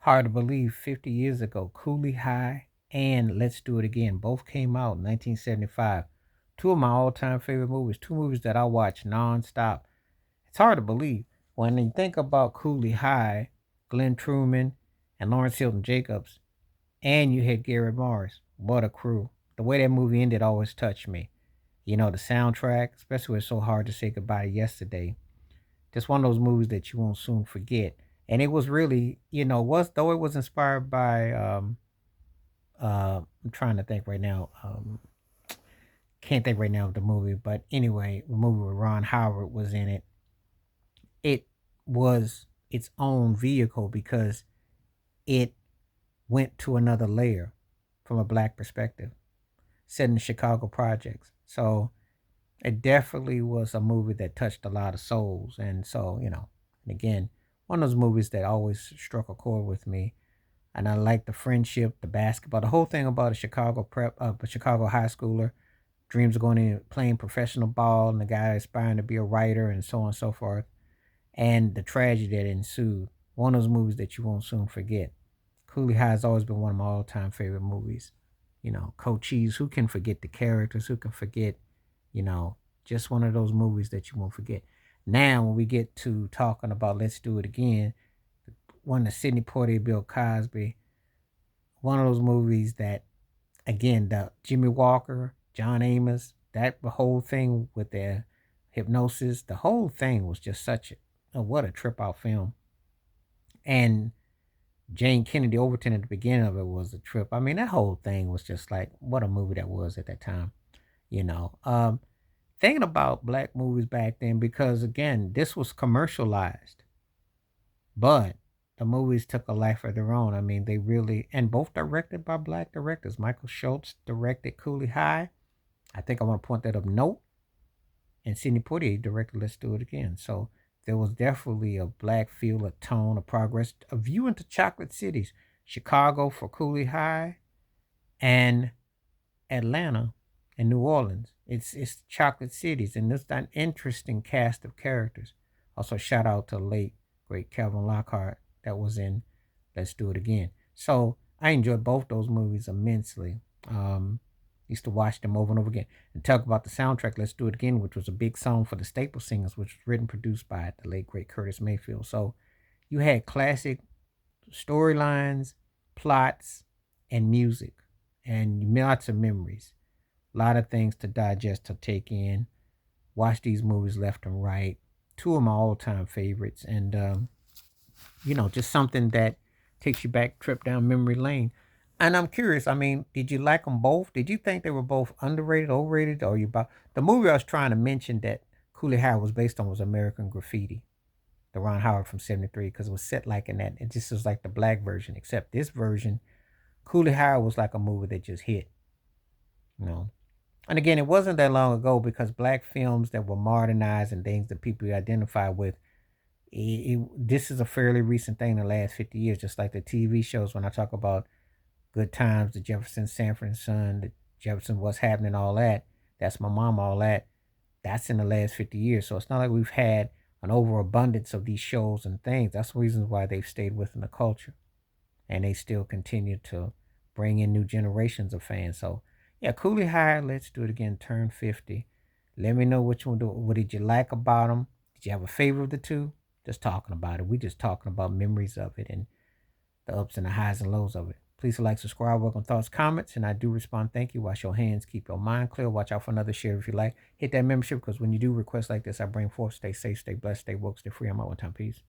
Hard to believe 50 years ago, Cooley High and Let's Do It Again both came out in 1975. Two of my all time favorite movies, two movies that I watch nonstop. It's hard to believe when you think about Cooley High, Glenn Truman, and Lawrence Hilton Jacobs, and you had Garrett Morris. What a crew. The way that movie ended always touched me. You know, the soundtrack, especially when it's so hard to say goodbye to yesterday. Just one of those movies that you won't soon forget. And it was really, was though it was inspired by I'm trying to think right now. Can't think right now of the movie, but anyway, the movie with Ron Howard was in it. It was its own vehicle because it went to another layer from a black perspective, set in the Chicago projects. So it definitely was a movie that touched a lot of souls. And so, and again, one of those movies that always struck a chord with me. And I like the friendship, the basketball, the whole thing about a Chicago high schooler dreams of going in playing professional ball, and the guy aspiring to be a writer, and so on and so forth, and the tragedy that ensued. One of those movies that you won't soon forget. Cooley High has always been one of my all-time favorite movies. Cochise, who can forget the characters? Who can forget, you know, just one of those movies that you won't forget. Now, when we get to talking about Let's Do It Again, one of Sidney Poitier, Bill Cosby, one of those movies that, again, the Jimmy Walker, John Amos, that whole thing with their hypnosis, the whole thing was just such what a trip out film. And Jane Kennedy Overton at the beginning of it was a trip. I mean, that whole thing was just like what a movie that was at that time. You know, thinking about black movies back then because again, this was commercialized, but the movies took a life of their own. I mean, they really and both directed by black directors. Michael Schultz directed Cooley High. I think I want to point that up. Note and Sidney Poitier directed Let's Do It Again. So there was definitely a black feel, a tone, a progress, a view into chocolate cities. Chicago for Cooley High and Atlanta and New Orleans. It's chocolate cities, and it's an interesting cast of characters. Also, shout out to late great Calvin Lockhart that was in Let's Do It Again. So I enjoyed both those movies immensely. Used to watch them over and over again. And talk about the soundtrack, Let's Do It Again, which was a big song for the Staple Singers, which was written produced by the late great Curtis Mayfield. So you had classic storylines, plots, and music, and lots of memories. A lot of things to digest, to take in. Watch these movies left and right. Two of my all-time favorites, and just something that takes you back trip down memory lane. And I'm curious. I mean, did you like them both? Did you think they were both underrated, overrated, or you about the movie I was trying to mention that Cooley Howard was based on was American Graffiti, the Ron Howard from '73, because it was set like in that. It just was like the black version, except this version, Cooley Howard was like a movie that just hit. You know, and again, it wasn't that long ago because black films that were modernized and things that people identify with, this is a fairly recent thing in the last 50 years, just like the TV shows when I talk about Good Times, the Jefferson Sanford and Son, the Jefferson What's Happening, all that. That's My Mom, all that. That's in the last 50 years. So it's not like we've had an overabundance of these shows and things. That's the reasons why they've stayed within the culture. And they still continue to bring in new generations of fans. So yeah, Cooley High, Let's Do It Again, turn 50. Let me know what you want to do. What did you like about them? Did you have a favorite of the two? Just talking about it. We just talking about memories of it and the ups and the highs and lows of it. Please like, subscribe, welcome thoughts, comments, and I do respond. Thank you. Wash your hands, keep your mind clear. Watch out for another share if you like. Hit that membership because when you do requests like this, I bring forth. Stay safe, stay blessed, stay woke, stay free. I'm out one time. Peace.